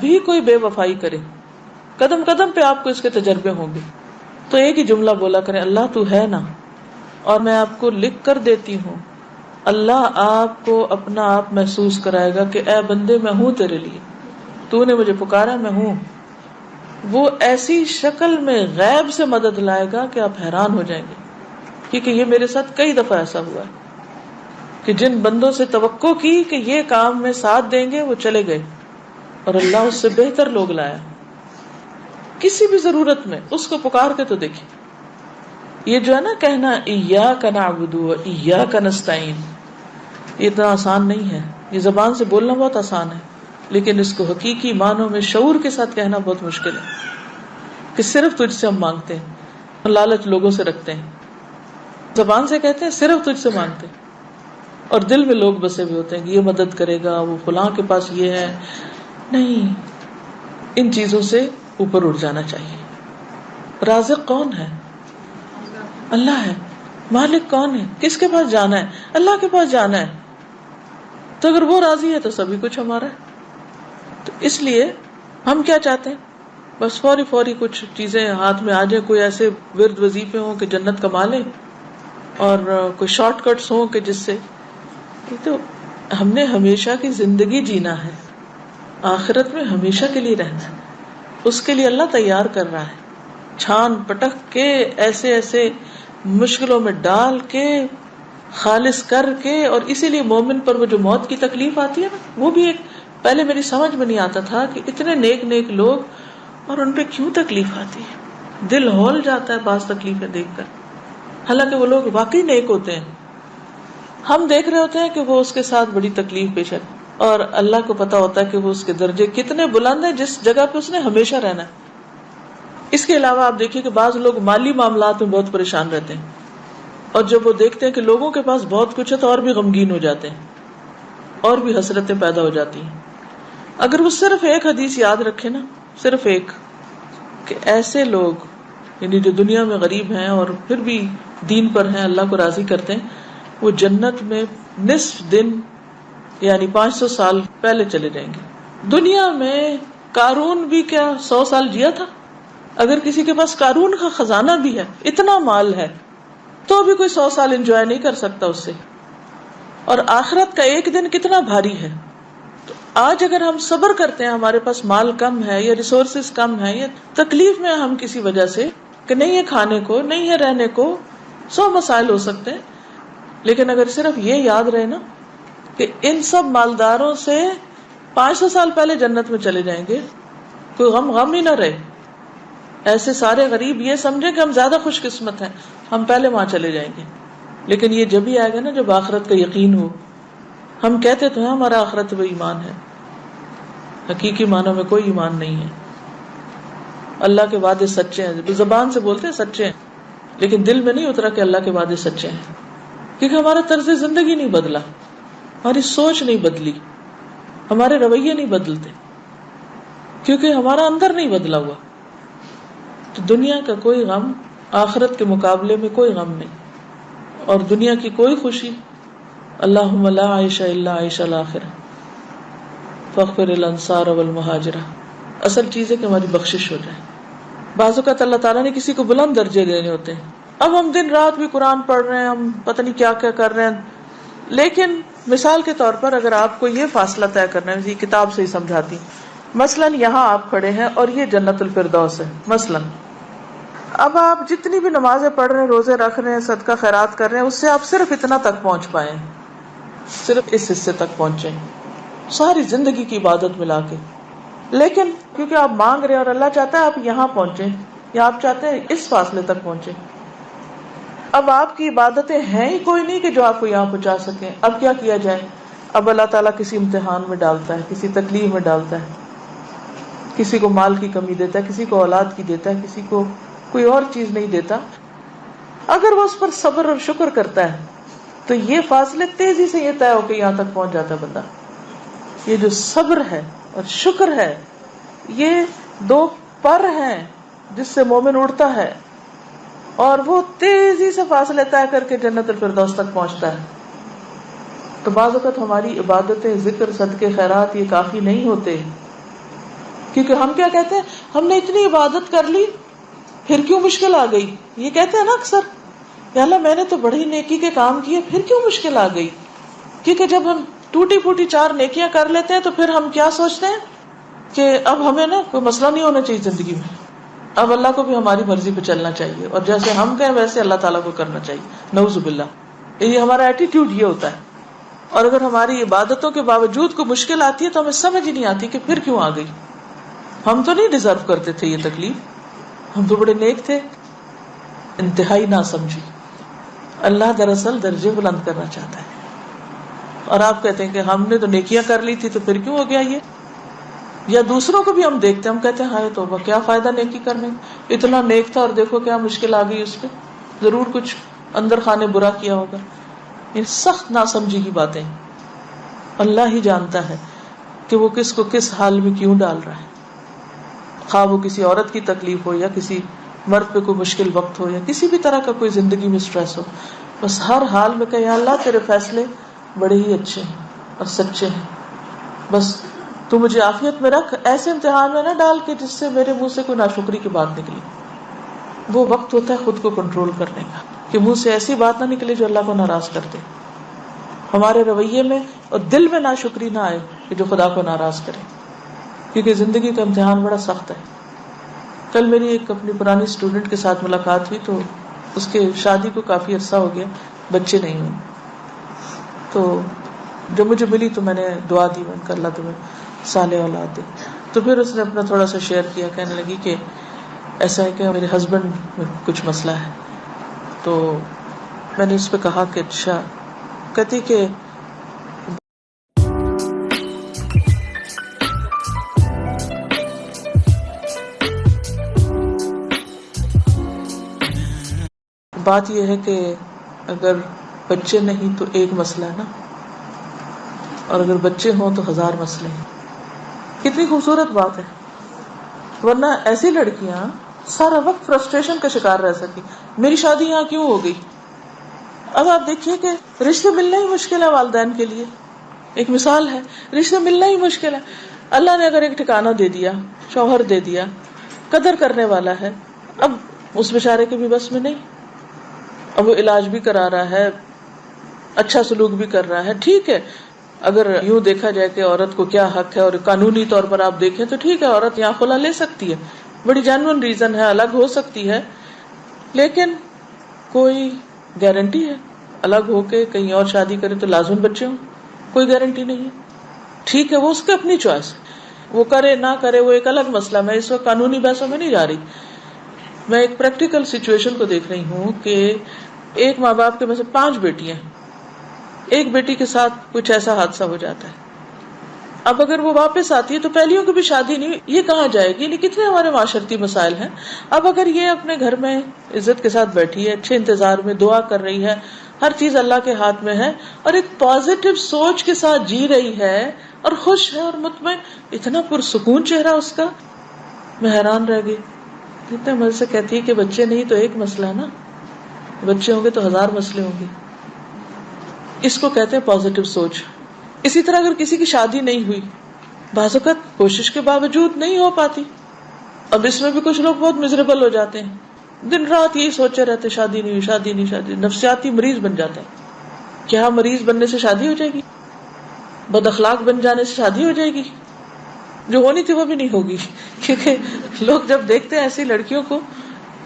بھی کوئی بے وفائی کرے، قدم قدم پہ آپ کو اس کے تجربے ہوں گے، تو ایک ہی جملہ بولا کریں، اللہ تو ہے نا، اور میں آپ کو لکھ کر دیتی ہوں۔ اللہ آپ کو اپنا آپ محسوس کرائے گا کہ اے بندے میں ہوں تیرے لیے، تو نے مجھے پکارا، میں ہوں۔ وہ ایسی شکل میں غیب سے مدد لائے گا کہ آپ حیران ہو جائیں گے، کیونکہ یہ میرے ساتھ کئی دفعہ ایسا ہوا ہے کہ جن بندوں سے توقع کی کہ یہ کام میں ساتھ دیں گے وہ چلے گئے، اور اللہ اس سے بہتر لوگ لایا۔ کسی بھی ضرورت میں اس کو پکار کے تو دیکھیں۔ یہ جو ہے نا کہنا ایاک نعبد و ایاک نستعین، یہ اتنا آسان نہیں ہے، یہ زبان سے بولنا بہت آسان ہے، لیکن اس کو حقیقی معنوں میں شعور کے ساتھ کہنا بہت مشکل ہے کہ صرف تجھ سے ہم مانگتے ہیں، لالچ لوگوں سے رکھتے ہیں، زبان سے کہتے ہیں صرف تجھ سے مانگتے ہیں، اور دل میں لوگ بسے ہوئے ہوتے ہیں کہ یہ مدد کرے گا، وہ فلاں کے پاس یہ ہے۔ نہیں، ان چیزوں سے اوپر اٹھ جانا چاہیے۔ رازق کون ہے؟ اللہ ہے۔ مالک کون ہے؟ کس کے پاس جانا ہے؟ اللہ کے پاس جانا ہے۔ تو اگر وہ راضی ہے تو سبھی کچھ ہمارا ہے۔ تو اس لیے ہم کیا چاہتے ہیں؟ بس فوری فوری کچھ چیزیں ہاتھ میں آ جائیں، کوئی ایسے ورد وظیفے ہوں کہ جنت کما لیں، اور کوئی شارٹ کٹس ہوں کہ جس سے، تو ہم نے ہمیشہ کی زندگی جینا ہے، آخرت میں ہمیشہ کے لیے رہنا ہے، اس کے لیے اللہ تیار کر رہا ہے، چھان پٹک کے ایسے ایسے مشکلوں میں ڈال کے خالص کر کے۔ اور اسی لیے مومن پر وہ جو موت کی تکلیف آتی ہے نا، وہ بھی ایک، پہلے میری سمجھ میں نہیں آتا تھا کہ اتنے نیک نیک لوگ اور ان پہ کیوں تکلیف آتی ہے، دل ہول جاتا ہے بعض تکلیفیں دیکھ کر، حالانکہ وہ لوگ واقعی نیک ہوتے ہیں، ہم دیکھ رہے ہوتے ہیں کہ وہ اس کے ساتھ بڑی تکلیف پیش ہے، اور اللہ کو پتا ہوتا ہے کہ وہ اس کے درجے کتنے بلند ہیں جس جگہ پہ اس نے ہمیشہ رہنا ہے۔ اس کے علاوہ آپ دیکھیے کہ بعض لوگ مالی معاملات میں بہت پریشان رہتے ہیں، اور جب وہ دیکھتے ہیں کہ لوگوں کے پاس بہت کچھ ہے تو اور بھی غمگین ہو جاتے ہیں، اور بھی حسرتیں پیدا ہو جاتی ہیں۔ اگر وہ صرف ایک حدیث یاد رکھے نا، صرف ایک، کہ ایسے لوگ یعنی جو دنیا میں غریب ہیں اور پھر بھی دین پر ہیں، اللہ کو راضی کرتے ہیں، وہ جنت میں نصف دن یعنی 500 سال پہلے چلے جائیں گے۔ دنیا میں قارون بھی کیا 100 سال جیا تھا؟ اگر کسی کے پاس قارون کا خزانہ بھی ہے، اتنا مال ہے، تو بھی کوئی 100 سال انجوائے نہیں کر سکتا اس سے۔ اور آخرت کا ایک دن کتنا بھاری ہے۔ تو آج اگر ہم صبر کرتے ہیں، ہمارے پاس مال کم ہے یا ریسورسز کم ہے یا تکلیف میں ہم کسی وجہ سے کہ نہیں ہے کھانے کو، نہیں ہے رہنے کو، 100 مسائل ہو سکتے ہیں، لیکن اگر صرف یہ یاد رہے نا کہ ان سب مالداروں سے 500 سال پہلے جنت میں چلے جائیں گے، کوئی غم ہی نہ رہے، ایسے سارے غریب یہ سمجھیں کہ ہم زیادہ خوش قسمت ہیں، ہم پہلے وہاں چلے جائیں گے۔ لیکن یہ جب ہی آئے گا نا جب آخرت کا یقین ہو۔ ہم کہتے تو ہیں ہمارا آخرت پہ ایمان ہے، حقیقی معنوں میں کوئی ایمان نہیں ہے۔ اللہ کے وعدے سچے ہیں، زبان سے بولتے ہیں سچے ہیں، لیکن دل میں نہیں اترا کہ اللہ کے وعدے سچے ہیں، کیونکہ ہمارا طرز زندگی نہیں بدلا، ہماری سوچ نہیں بدلی، ہمارے رویے نہیں بدلتے، کیونکہ ہمارا اندر نہیں بدلا ہوا۔ تو دنیا کا کوئی غم آخرت کے مقابلے میں کوئی غم نہیں، اور دنیا کی کوئی خوشی، اللہم لا عیش الا عیش الآخرہ فاغفر الانصار والمہاجرہ، اصل چیز ہے کہ ہماری بخشش ہو جائے۔ بعض اوقات اللہ تعالیٰ نے کسی کو بلند درجے دینے ہوتے ہیں، اب ہم دن رات بھی قرآن پڑھ رہے ہیں، ہم پتہ نہیں کیا کیا کر رہے ہیں، لیکن مثال کے طور پر اگر آپ کو یہ فاصلہ طے کرنا ہے، یہ کتاب سے ہی سمجھاتی، مثلاً یہاں آپ کھڑے ہیں اور یہ جنت الفردوس ہے مثلاً، اب آپ جتنی بھی نمازیں پڑھ رہے ہیں، روزے رکھ رہے ہیں، صدقہ خیرات کر رہے ہیں، اس سے آپ صرف اتنا تک پہنچ پائے ہیں، صرف اس حصے تک پہنچے ساری زندگی کی عبادت ملا کے۔ لیکن کیونکہ آپ مانگ رہے ہیں اور اللہ چاہتا ہے آپ یہاں پہنچے، یا آپ چاہتے ہیں اس فاصلے تک پہنچے، اب آپ کی عبادتیں ہیں ہی کوئی نہیں کہ جو آپ کو یہاں پہنچا سکیں، اب کیا کیا جائے؟ اب اللہ تعالیٰ کسی امتحان میں ڈالتا ہے، کسی تکلیف میں ڈالتا ہے، کسی کو مال کی کمی دیتا ہے، کسی کو اولاد کی دیتا ہے، کسی کو کوئی اور چیز نہیں دیتا۔ اگر وہ اس پر صبر اور شکر کرتا ہے تو یہ فاصلے تیزی سے یہ طے ہو کے یہاں تک پہنچ جاتا ہے بندہ۔ یہ جو صبر ہے اور شکر ہے، یہ دو پر ہیں جس سے مومن اڑتا ہے، اور وہ تیزی سے فاصلے طے کر کے جنت الفردوس تک پہنچتا ہے۔ تو بعض اوقات ہماری عبادتیں، ذکر، صدقے، خیرات یہ کافی نہیں ہوتے، کیونکہ ہم کیا کہتے ہیں، ہم نے اتنی عبادت کر لی پھر کیوں مشکل آ گئی، یہ کہتے ہیں نا اکثر کہ اللہ میں نے تو بڑی نیکی کے کام کیے پھر کیوں مشکل آ گئی. کیونکہ جب ہم ٹوٹی پھوٹی 4 نیکیاں کر لیتے ہیں تو پھر ہم کیا سوچتے ہیں کہ اب ہمیں نا کوئی مسئلہ نہیں ہونا چاہیے زندگی میں، اب اللہ کو بھی ہماری مرضی پہ چلنا چاہیے اور جیسے ہم کہیں ویسے اللہ تعالیٰ کو کرنا چاہیے. نعوذ باللہ، یہ ہمارا ایٹیٹیوڈ یہ ہوتا ہے. اور اگر ہماری عبادتوں کے باوجود کوئی مشکل آتی ہے تو ہمیں سمجھ ہی نہیں آتی کہ پھر کیوں آ گئی. ہم تو نہیں ڈیزرو کرتے تھے یہ تکلیف، ہم تو بڑے نیک تھے. انتہائی نہ سمجھی. اللہ دراصل درجے بلند کرنا چاہتا ہے، اور آپ کہتے ہیں کہ ہم نے تو نیکیاں کر لی تھی تو پھر کیوں ہو گیا یہ. یا دوسروں کو بھی ہم دیکھتے ہیں، ہم کہتے ہیں ہائے توبہ کیا فائدہ نیکی کرنے، اتنا نیک تھا اور دیکھو کیا مشکل آ گئی اس پہ، ضرور کچھ اندر خانے برا کیا ہوگا. یہ سخت ناسمجھی کی باتیں. اللہ ہی جانتا ہے کہ وہ کس کو کس حال میں کیوں ڈال رہا ہے، خواہ وہ کسی عورت کی تکلیف ہو یا کسی مرد پہ کوئی مشکل وقت ہو یا کسی بھی طرح کا کوئی زندگی میں سٹریس ہو. بس ہر حال میں کہ یا اللہ تیرے فیصلے بڑے ہی اچھے ہیں اور سچے ہیں، بس تو مجھے عافیت میں رکھ، ایسے امتحان میں نہ ڈال کہ جس سے میرے منہ سے کوئی ناشکری کی بات نکلی. وہ وقت ہوتا ہے خود کو کنٹرول کرنے کا کہ منہ سے ایسی بات نہ نکلے جو اللہ کو ناراض کر دے، ہمارے رویے میں اور دل میں ناشکری نہ آئے کہ جو خدا کو ناراض کرے. کیونکہ زندگی کا امتحان بڑا سخت ہے. کل میری ایک اپنی پرانی اسٹوڈنٹ کے ساتھ ملاقات ہوئی تو اس کے شادی کو کافی عرصہ ہو گیا، بچے نہیں ہوئے. تو جب مجھے ملی تو میں نے دعا دی، میں نے کہا اللہ تمہیں صالح اولاد دے. تو پھر اس نے اپنا تھوڑا سا شیئر کیا، کہنے لگی کہ ایسا ہے کہ میرے ہسبینڈ میں کچھ مسئلہ ہے. تو میں نے اس پہ کہا کہ اچھا. کہتی کہ بات یہ ہے کہ اگر بچے نہیں تو ایک مسئلہ ہے نا، اور اگر بچے ہوں تو 1000 مسئلے ہیں. کتنی خوبصورت بات ہے. ورنہ ایسی لڑکیاں سارا وقت فرسٹریشن کا شکار رہ سکی، میری شادی یہاں کیوں ہو گئی. اب آپ دیکھیے کہ رشتے ملنا ہی مشکل ہے والدین کے لیے. ایک مثال ہے، رشتے ملنا ہی مشکل ہے. اللہ نے اگر ایک ٹھکانہ دے دیا، شوہر دے دیا، قدر کرنے والا ہے، اب اس بیچارے کے بھی بس میں نہیں. اب وہ علاج بھی کرا رہا ہے، اچھا سلوک بھی کر رہا ہے، ٹھیک ہے. اگر یوں دیکھا جائے کہ عورت کو کیا حق ہے اور قانونی طور پر آپ دیکھیں تو ٹھیک ہے، عورت یہاں خلا لے سکتی ہے، بڑی جینوئن ریزن ہے، الگ ہو سکتی ہے. لیکن کوئی گارنٹی ہے الگ ہو کے کہیں اور شادی کرے تو لازم بچے ہوں؟ کوئی گارنٹی نہیں ہے. ٹھیک ہے وہ اس کی اپنی چوائس، وہ کرے نہ کرے وہ ایک الگ مسئلہ. میں اس وقت قانونی بحثوں میں نہیں جا رہی، میں ایک پریکٹیکل سچویشن کو دیکھ رہی ہوں کہ ایک ماں باپ کے میں سے 5 بیٹیاں ہیں، ایک بیٹی کے ساتھ کچھ ایسا حادثہ ہو جاتا ہے. اب اگر وہ واپس آتی ہے تو پہلیوں کی بھی شادی نہیں، یہ کہاں جائے گی؟ نہیں، کتنے ہمارے معاشرتی مسائل ہیں. اب اگر یہ اپنے گھر میں عزت کے ساتھ بیٹھی ہے، اچھے انتظار میں دعا کر رہی ہے، ہر چیز اللہ کے ہاتھ میں ہے، اور ایک پازیٹیو سوچ کے ساتھ جی رہی ہے اور خوش ہے اور مطمئن، اتنا پرسکون چہرہ اس کا، میں حیران رہ گئی. اتنے مجھ سے کہتی ہے کہ بچے نہیں تو ایک مسئلہ ہے نا، بچے ہوں گے تو 1000 مسئلے ہوں گے. اس کو کہتے ہیں پازیٹیو سوچ. اسی طرح اگر کسی کی شادی نہیں ہوئی، بعض اوقات کوشش کے باوجود نہیں ہو پاتی. اب اس میں بھی کچھ لوگ بہت مزریبل ہو جاتے ہیں، دن رات یہی سوچے رہتے شادی نہیں ہوئی، شادی نہیں، شادی، نفسیاتی مریض بن جاتے ہیں. کیا مریض بننے سے شادی ہو جائے گی؟ بد اخلاق بن جانے سے شادی ہو جائے گی؟ جو ہونی تھی وہ بھی نہیں ہوگی. کیونکہ لوگ جب دیکھتے ہیں ایسی لڑکیوں کو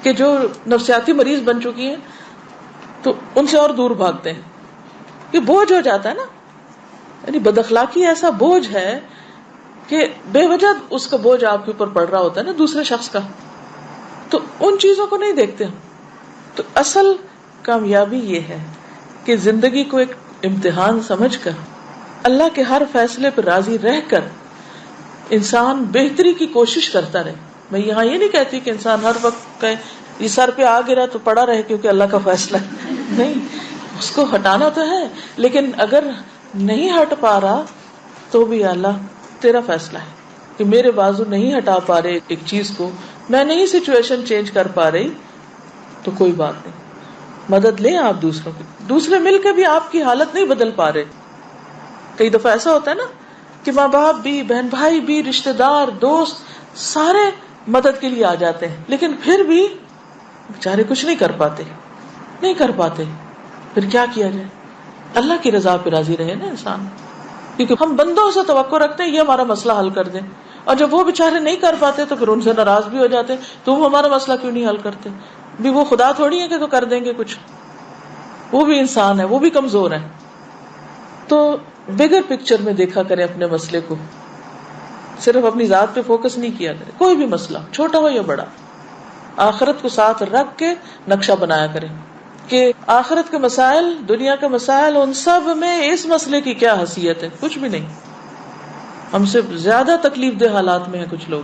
کہ جو نفسیاتی مریض بن چکی ہیں تو ان سے اور دور بھاگتے ہیں. یہ بوجھ ہو جاتا ہے نا، یعنی بد اخلاقی ایسا بوجھ ہے کہ بے وجہ اس کا بوجھ آپ کے اوپر پڑ رہا ہوتا ہے نا دوسرے شخص کا. تو ان چیزوں کو نہیں دیکھتے ہم. تو اصل کامیابی یہ ہے کہ زندگی کو ایک امتحان سمجھ کر اللہ کے ہر فیصلے پر راضی رہ کر انسان بہتری کی کوشش کرتا رہے. میں یہاں یہ نہیں کہتی کہ انسان ہر وقت کہے یہ سر پہ آ گرا تو پڑا رہے کیونکہ اللہ کا فیصلہ ہے، نہیں، اس کو ہٹانا تو ہے، لیکن اگر نہیں ہٹ پا رہا تو بھی اللہ تیرا فیصلہ ہے کہ میرے بازو نہیں ہٹا پا رہے ایک چیز کو، میں نہیں سچویشن چینج کر پا رہی، تو کوئی بات نہیں، مدد لیں آپ دوسروں کی. دوسرے مل کے بھی آپ کی حالت نہیں بدل پا رہے. کئی دفعہ ایسا ہوتا ہے نا کہ ماں باپ بھی، بہن بھائی بھی، رشتے دار، دوست سارے مدد کے لیے آ جاتے ہیں، لیکن پھر بھی بیچارے کچھ نہیں کر پاتے. پھر کیا کیا جائے؟ اللہ کی رضا پہ راضی رہے نا انسان، کیونکہ ہم بندوں سے توقع رکھتے ہیں یہ ہمارا مسئلہ حل کر دیں، اور جب وہ بیچارے نہیں کر پاتے تو پھر ان سے ناراض بھی ہو جاتے ہیں، تم ہمارا مسئلہ کیوں نہیں حل کرتے؟ بھی وہ خدا تھوڑی ہے کہ تو کر دیں گے کچھ، وہ بھی انسان ہے، وہ بھی کمزور ہے. تو بگر پکچر میں دیکھا کریں اپنے مسئلے کو، صرف اپنی ذات پہ فوکس نہیں کیا کریں. کوئی بھی مسئلہ چھوٹا ہو یا بڑا، آخرت کو ساتھ رکھ کے نقشہ بنایا کریں کہ آخرت کے مسائل، دنیا کے مسائل، ان سب میں اس مسئلے کی کیا حیثیت ہے. کچھ بھی نہیں. ہم سے زیادہ تکلیف دہ حالات میں ہیں کچھ لوگ.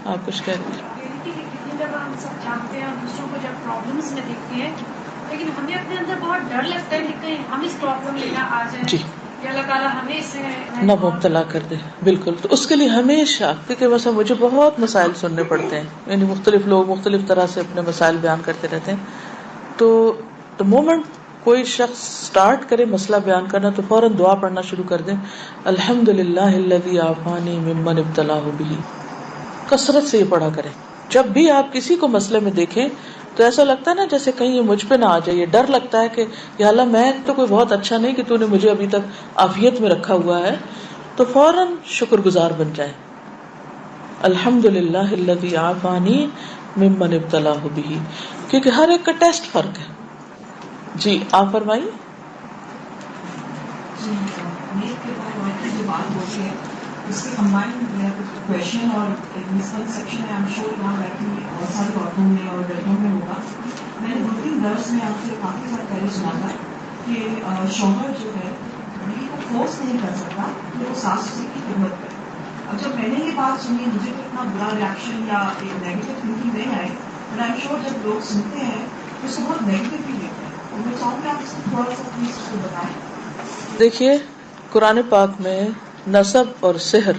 آپ کچھ کہہ رہے کتنی جگہ ہم سب جانتے ہیں اور دوسروں کو جب پرابلمس میں دیکھتے ہیں، لیکن ہمیں اپنے اندر بہت ڈر لگتا ہے کہ کہیں ہم اس پرابلم میں نہ آ جائیں جی کہ اللہ تعالیٰ ہمیں اس سے نہ مبتلا کر دے. بالکل. تو اس کے لیے ہمیشہ، کیونکہ مثلا مجھے بہت مسائل سننے پڑتے ہیں، یعنی مختلف لوگ مختلف طرح سے اپنے مسائل بیان کرتے رہتے ہیں. تو the moment کوئی شخص سٹارٹ کرے مسئلہ بیان کرنا تو فوراً دعا پڑھنا شروع کر دیں، الحمدللہ الذی عافانی ممن ابتلاہ بہ. کثرت سے یہ پڑھا کریں. جب بھی آپ کسی کو مسئلے میں دیکھیں تو ایسا لگتا ہے نا جیسے کہیں یہ مجھ پہ نہ آ جائے، یہ ڈر لگتا ہے کہ یا اللہ میں تو کوئی بہت اچھا نہیں کہ تو نے مجھے ابھی تک عافیت میں رکھا ہوا ہے، تو فوراً شکر گزار بن جائیں. الحمدللہ الذی عافانی ممن ابتلاہ بہ، کیونکہ ہر ایک کا ٹیسٹ فرق ہے. جی آپ فرمائیے. نیک کے بعد کی جو بات ہوتی ہے اس کے کمبائن میں کچھ کویشچن اور مسکنسیپشن ہے. I'm sure یہاں بیٹھی بہت ساری عورتوں میں اور لڑکیوں میں ہوگا. میں نے 2-3 درس میں آپ سے کافی بار پہلے سنا تھا کہ شوہر جو ہے بیوی کو فورس نہیں کر سکتا کہ وہ ساس سسر کی خدمت کرے. اب جب میں نے یہ بات سنی مجھے تو اتنا برا ریئیکشن یا ایک نیگیٹو تھنکنگ نہیں آئی، بٹ آئی ایم شیور جب لوگ سنتے ہیں تو اس کو بہت نیگیٹولی لیتے ہیں. اور میں چاہوں گی آپ اس کو تھوڑا سا پلیز اس کو بتائیں. دیکھیے قرآن پاک میں نسب اور سحر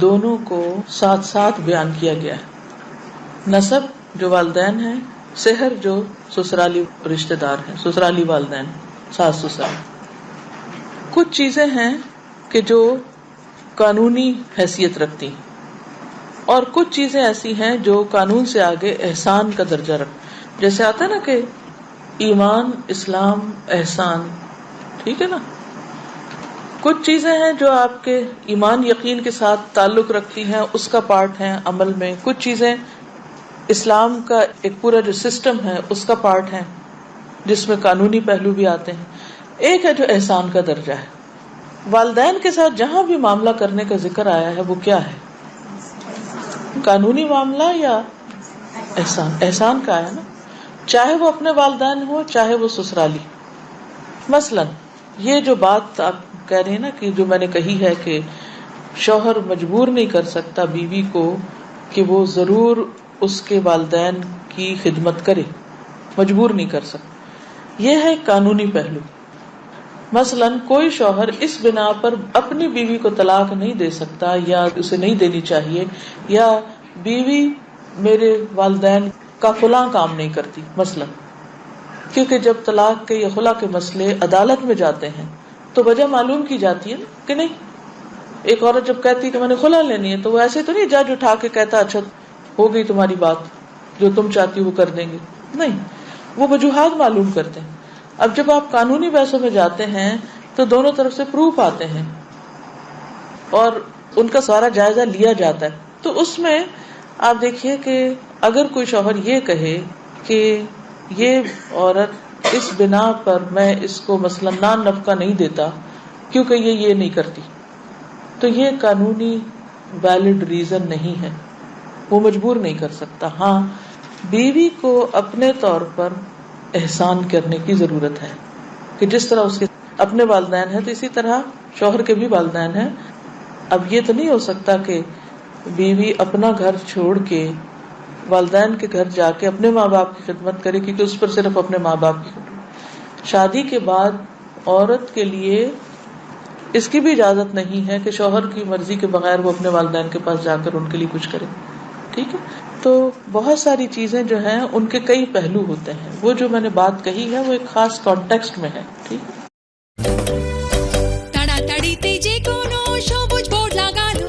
دونوں کو ساتھ ساتھ بیان کیا گیا ہے. نسب جو والدین ہیں، سحر جو سسرالی رشتہ دار ہیں، سسرالی والدین، ساس سسر. کچھ چیزیں ہیں کہ جو قانونی حیثیت رکھتی ہیں، اور کچھ چیزیں ایسی ہیں جو قانون سے آگے احسان کا درجہ رکھ، جیسے آتا ہے نا کہ ایمان، اسلام، احسان. ٹھیک ہے نا. کچھ چیزیں ہیں جو آپ کے ایمان یقین کے ساتھ تعلق رکھتی ہیں، اس کا پارٹ ہیں عمل میں. کچھ چیزیں اسلام کا ایک پورا جو سسٹم ہے اس کا پارٹ ہیں جس میں قانونی پہلو بھی آتے ہیں. ایک ہے جو احسان کا درجہ ہے. والدین کے ساتھ جہاں بھی معاملہ کرنے کا ذکر آیا ہے وہ کیا ہے؟ قانونی معاملہ یا احسان؟ احسان کا ہے نا، چاہے وہ اپنے والدین ہو چاہے وہ سسرالی. مثلا یہ جو بات آپ کہہ رہے ہیں نا کہ جو میں نے کہی ہے کہ شوہر مجبور نہیں کر سکتا بیوی کو کہ وہ ضرور اس کے والدین کی خدمت کرے، مجبور نہیں کر سکتا. یہ ہے قانونی پہلو. مثلا کوئی شوہر اس بنا پر اپنی بیوی کو طلاق نہیں دے سکتا یا اسے نہیں دینی چاہیے، یا بیوی میرے والدین کا فلاں کام نہیں کرتی مثلا، کیونکہ جب طلاق کے یا خلا کے مسئلے عدالت میں جاتے ہیں تو وجہ معلوم کی جاتی ہے نا کہ نہیں. ایک عورت جب کہتی ہے کہ میں نے خلا لینی ہے تو وہ ایسے تو نہیں جج اٹھا کے کہتا اچھا ہو گئی تمہاری بات، جو تم چاہتی وہ کر دیں گے. نہیں، وہ وجوہات معلوم کرتے ہیں. اب جب آپ قانونی بحثوں میں جاتے ہیں تو دونوں طرف سے پروف آتے ہیں اور ان کا سارا جائزہ لیا جاتا ہے. تو اس میں آپ دیکھیے کہ اگر کوئی شوہر یہ کہے کہ یہ عورت اس بنا پر میں اس کو مثلا نان نفقہ نہیں دیتا کیونکہ یہ نہیں کرتی، تو یہ قانونی ویلڈ ریزن نہیں ہے، وہ مجبور نہیں کر سکتا. ہاں بیوی کو اپنے طور پر احسان کرنے کی ضرورت ہے کہ جس طرح اس کے اپنے والدین ہیں تو اسی طرح شوہر کے بھی والدین ہیں. اب یہ تو نہیں ہو سکتا کہ بیوی اپنا گھر چھوڑ کے والدین کے گھر جا کے اپنے ماں باپ کی خدمت کرے، کیونکہ اس پر صرف اپنے ماں باپ کی خدمت. شادی کے بعد عورت کے لیے اس کی بھی اجازت نہیں ہے کہ شوہر کی مرضی کے بغیر وہ اپنے والدین کے پاس جا کر ان کے لیے کچھ کرے. ٹھیک ہے. تو بہت ساری چیزیں جو ہیں ان کے کئی پہلو ہوتے ہیں. وہ جو میں نے بات کہی ہے وہ ایک خاص کانٹیکسٹ میں ہے. ٹھیک ہے. তাড়াতাড়িতে যে কোনো সবুজ বোর্ড লাগানো,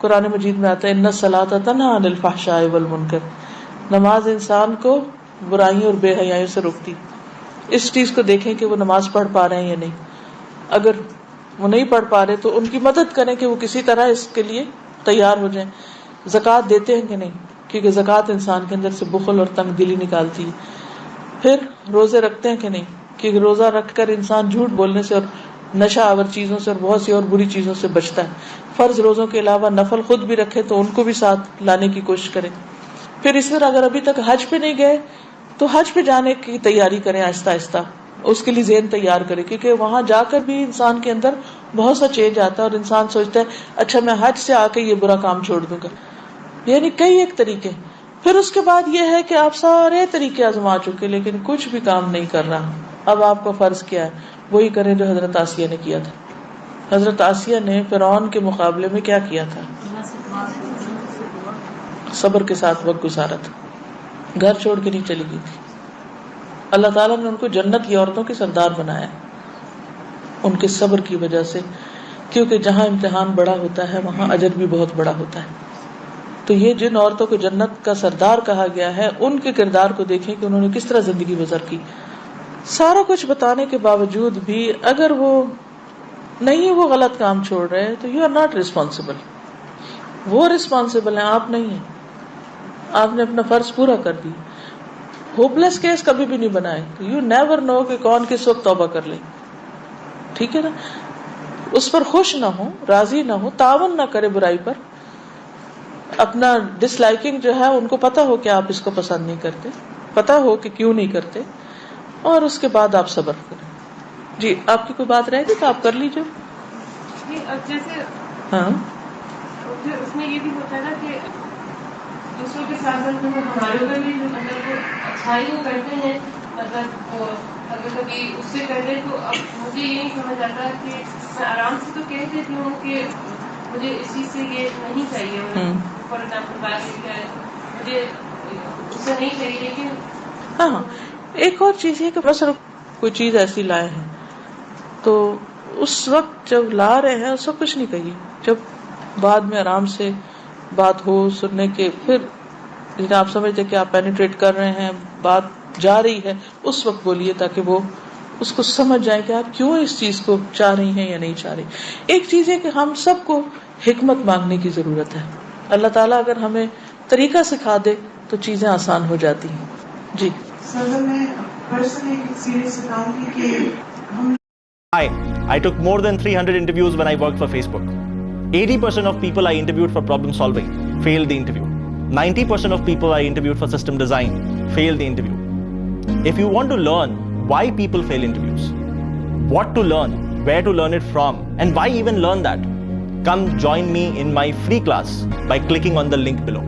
قرآن مجید میں آتا ہے ان الصلاۃ تنہی عن الفحشاء والمنکر، نماز انسان کو برائیوں اور بے حیائیوں سے روکتی. اس چیز کو دیکھیں کہ وہ نماز پڑھ پا رہے ہیں یا نہیں. اگر وہ نہیں پڑھ پا رہے تو ان کی مدد کریں کہ وہ کسی طرح اس کے لیے تیار ہو جائیں. زکوٰۃ دیتے ہیں کہ نہیں، کیونکہ زکوٰۃ انسان کے اندر سے بخل اور تنگ دلی نکالتی ہے. پھر روزے رکھتے ہیں کہ نہیں، کیونکہ روزہ رکھ کر انسان جھوٹ بولنے سے اور نشہ آور چیزوں سے اور بہت سی اور بری چیزوں سے بچتا ہے. فرض روزوں کے علاوہ نفل خود بھی رکھے تو ان کو بھی ساتھ لانے کی کوشش کریں. پھر اس طرح اگر ابھی تک حج پہ نہیں گئے تو حج پہ جانے کی تیاری کریں آہستہ آہستہ، اس کے لیے ذہن تیار کریں، کیونکہ وہاں جا کر بھی انسان کے اندر بہت سا چینج آتا ہے اور انسان سوچتا ہے اچھا میں حج سے آ کے یہ برا کام چھوڑ دوں گا. یعنی کئی ایک طریقے. پھر اس کے بعد یہ ہے کہ آپ سارے طریقے آزما چکے لیکن کچھ بھی کام نہیں کر رہا. اب آپ کا فرض کیا ہے؟ وہی کریں جو حضرت آسیہ نے کیا تھا. حضرت آسیہ نے فرعون کے مقابلے میں کیا کیا تھا؟ صبر کے ساتھ وقت گزارا تھا، گھر چھوڑ کے نہیں چلی گئی تھی. اللہ تعالیٰ نے ان کو جنت کی عورتوں کے سردار بنایا ان کے صبر کی وجہ سے، کیونکہ جہاں امتحان بڑا ہوتا ہے وہاں اجر بھی بہت بڑا ہوتا ہے. تو یہ جن عورتوں کو جنت کا سردار کہا گیا ہے ان کے کردار کو دیکھیں کہ انہوں نے کس طرح زندگی بسر کی. سارا کچھ بتانے کے باوجود بھی اگر وہ نہیں وہ غلط کام چھوڑ رہے تو یو آر ناٹ ریسپانسبل. وہ ریسپانسبل ہیں، آپ نہیں ہیں. آپ نے اپنا فرض پورا کر دی. ہوپلیس کیس کبھی بھی نہیں بنائے. یو نیور نو کہ کون کس وقت توبہ کر لے. ٹھیک ہے نا؟ اس پر خوش نہ ہو، راضی نہ ہو، تعاون نہ کرے برائی پر. اپنا ڈس لائکنگ جو ہے ان کو پتا ہو کہ آپ اس کو پسند نہیں کرتے، پتا ہو کہ کیوں نہیں کرتے، اور اس کے بعد آپ صبر کریں. جی آپ کی کوئی بات رہے گی تو آپ کر لیجیے. جیسے ہاں اس میں یہ بھی ہوتا ہے نا کہ دوسروں کے ساتھ ساتھ ہمارے اوپر بھی مطلب وہ اچھائی وہ کرتے ہیں، مطلب وہ اگر کبھی اس سے کرتے تو اب مجھے یہ نہیں سمجھ آتا کہ میں آرام سے تو کہہ دیتی ہوں کہ مجھے اس چیز سے یہ نہیں چاہیے. فار ایگزامپل بات ہے مجھے اس سے نہیں چاہیے، لیکن ہاں ایک اور چیز یہ کہ مثلا کوئی چیز ایسی لائے ہیں تو اس وقت جب لا رہے ہیں اس وقت کچھ نہیں کہیے. جب بعد میں آرام سے بات ہو سننے کے، پھر جنہیں آپ سمجھتے کہ آپ پینیٹریٹ کر رہے ہیں، بات جا رہی ہے، اس وقت بولیے تاکہ وہ اس کو سمجھ جائے کہ آپ کیوں اس چیز کو چاہ رہی ہیں یا نہیں چاہ رہی. ایک چیز ہے کہ ہم سب کو حکمت مانگنے کی ضرورت ہے. اللہ تعالیٰ اگر ہمیں طریقہ سکھا دے تو چیزیں آسان ہو جاتی ہیں. جی سر میں پرسنلی ایک ایکسپیرینس بتاؤں گی کہ ہم Hi, I took more than 300 interviews when I worked for Facebook. 80% of people I interviewed for problem solving failed the interview. 90% of people I interviewed for system design failed the interview. If you want to learn why people fail interviews, what to learn, where to learn it from, and why even learn that, come join me in my free class by clicking on the link below.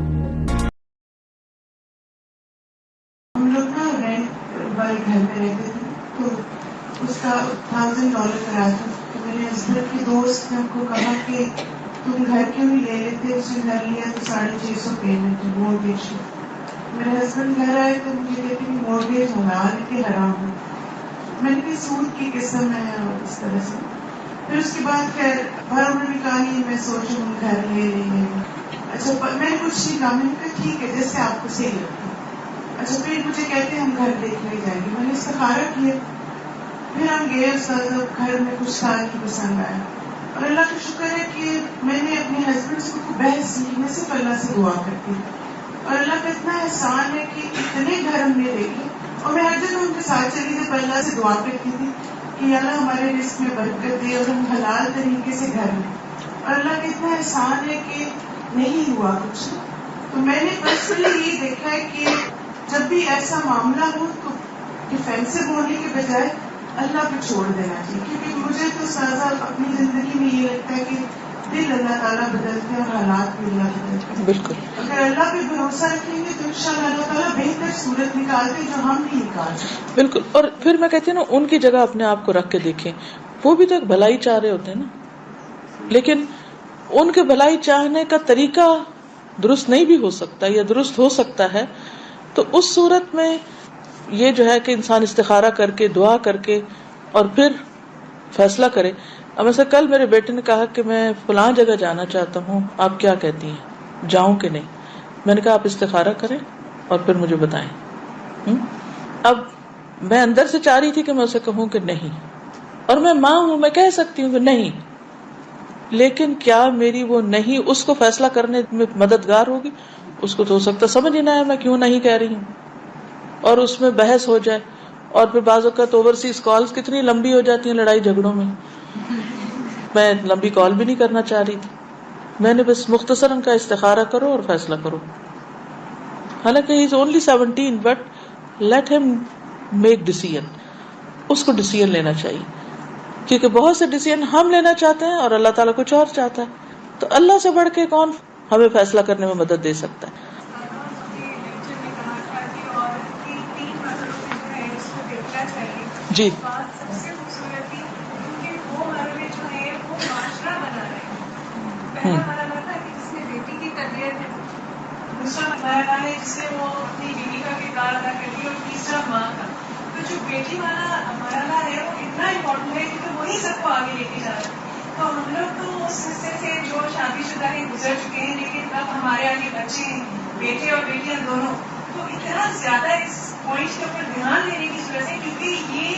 ہم لوگ نا rent والے گھر میں رہتے تھے تو اس کا $1,000 کرایہ تھا. تو میرے ہسبینڈ کے دوست نے ہم کو کہا کہ تم گھر کیوں نہیں لے لیتے. اس نے گھر لیا تو $650 پیمنٹ مورگیج. میرے ہسبینڈ گھر آئے تو مجھے کہتے کہ مورگیج حلال ہے کہ حرام ہے. میں نے کہا سود کی قسم ہے اور اس طرح سے. پھر اس کے بعد خیر انہوں نے کہا نہیں میں سوچوں گھر لے رہی ہے. اچھا میں نے کچھ نہیں کہا. میں نے کہا ٹھیک ہے جیسے آپ کو صحیح لگتا ہے. اچھا پھر مجھے کہتے ہم گھر دیکھنے جائیں گے. میں نے استخارہ کیا. پھر ہم گئے استاد گھر میں کچھ سال کی پسند آیا. اور اللہ کا شکر ہے کہ میں نے اپنے ہسبینڈ سے کوئی بحث نہیں کی. میں صرف اللہ سے دعا کرتی ہوں. اور اللہ کا اتنا احسان ہے کہ اتنے گھر ہم نے دیکھے. اور میں ہر جگہ ان کے ساتھ چلی جب اللہ سے دعا کرتی تھی کہ اللہ ہمارے رزق میں برکت دے اور ہم حلال طریقے سے گھر لیں. اور اللہ کا اتنا احسان ہے کہ نہیں ہوا کچھ. تو میں نے پرسنلی یہ دیکھا ہے کہ جب بھی ایسا معاملہ ہو تو ڈیفینسو ہونے کے بجائے اللہ پہ چھوڑ دینا چاہیے. کیونکہ مجھے تو سازا اپنی زندگی میں یہ لگتا ہے کہ دل اللہ تعالیٰ بدلتے ہیں اور حالات بھی اللہ بدلتے ہیں. بالکل. اگر اللہ پہ بھروسہ رکھیں گے تو انشاءاللہ اللہ تعالیٰ بہتر صورت نکالتے جو ہم نہیں نکالتے. بالکل. اور پھر میں کہتی ہوں نا ان کی جگہ اپنے آپ کو رکھ کے دیکھیں. وہ بھی تو ایک بھلائی چاہ رہے ہوتے ہیں نا، لیکن ان کے بھلائی چاہنے کا طریقہ درست نہیں بھی ہو سکتا یا درست ہو سکتا ہے. تو اس صورت میں یہ جو ہے کہ انسان استخارہ کر کے دعا کر کے اور پھر فیصلہ کرے. اب مثلا کل میرے بیٹے نے کہا کہ میں فلاں جگہ جانا چاہتا ہوں، آپ کیا کہتی ہیں، جاؤں کہ نہیں؟ میں نے کہا آپ استخارہ کریں اور پھر مجھے بتائیں۔ اب میں اندر سے چاہ رہی تھی کہ میں اسے کہوں کہ نہیں، اور میں ماں ہوں، میں کہہ سکتی ہوں کہ نہیں، لیکن کیا میری وہ نہیں اس کو فیصلہ کرنے میں مددگار ہوگی؟ اس کو تو ہو سکتا سمجھ ہی نہ آئے میں کیوں نہیں کہہ رہی ہوں، اور اس میں بحث ہو جائے، اور پھر بعض اوقات اوورسیز کالز کتنی لمبی ہو جاتی ہیں لڑائی جھگڑوں میں۔ میں لمبی کال بھی نہیں کرنا چاہ رہی تھی، میں نے بس مختصراً کا استخارہ کرو اور فیصلہ کرو۔ حالانکہ ہی از اونلی 17 بٹ لیٹ ہم میک ڈیسیژن، اس کو ڈیسیژن لینا چاہیے، کیونکہ بہت سے ڈیسیژن ہم لینا چاہتے ہیں اور اللہ تعالیٰ کچھ اور چاہتا ہے، تو اللہ سے بڑھ کے کون ہمیں فیصلہ کرنے میں مدد دے سکتا ہے؟ جی بات سب سے خوبصورت تھی کیونکہ وہ گھر میں جو ہے وہ معاشرہ بنا رہے ہیں۔ پہلا مرحلہ تھا کہ جس میں بیٹی کی تربیت ہے، دوسرا مرحلہ ہے جس میں وہ اپنی بیوی کا کردار ادا کرتی ہے، اور تیسرا ماں کا۔ تو جو بیٹی والا مرحلہ ہے وہ اتنا امپورٹنٹ ہے کیونکہ وہی سب کو آگے لے کے جا رہا ہے۔ تو ہم لوگ تو اس حصے سے جو شادی شدہ ہیں گزر چکے ہیں، لیکن اب ہمارے آگے بچے ہیں، بیٹے اور بیٹیاں دونوں، تو اتنا زیادہ اس پوائنٹ کے اوپر دھیان دینے کی ضرورت ہے کیونکہ یہ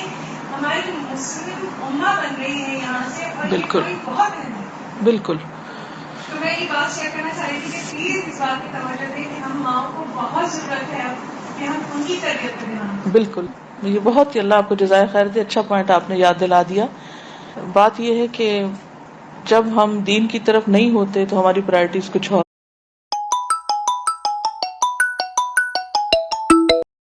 ہماری مسلم امہ بن رہی ہے یہاں سے، اور یہ بالکل پوائنٹ بہت اہم ہے۔ بالکل تو میں یہ بات شیئر کرنا چاہ رہی تھی کہ پلیز اس بات کی توجہ دیں کہ ہم ماؤں کو بہت ضرورت ہے اب کہ ہم ان کی تربیت پہ دھیان دیں۔ بالکل، یہ بہت ہی اللہ آپ کو جزائے خیر دے، اچھا پوائنٹ آپ نے یاد دلا دیا۔ بات یہ ہے کہ جب ہم دین کی طرف نہیں ہوتے تو ہماری پرائرٹیز کچھ اور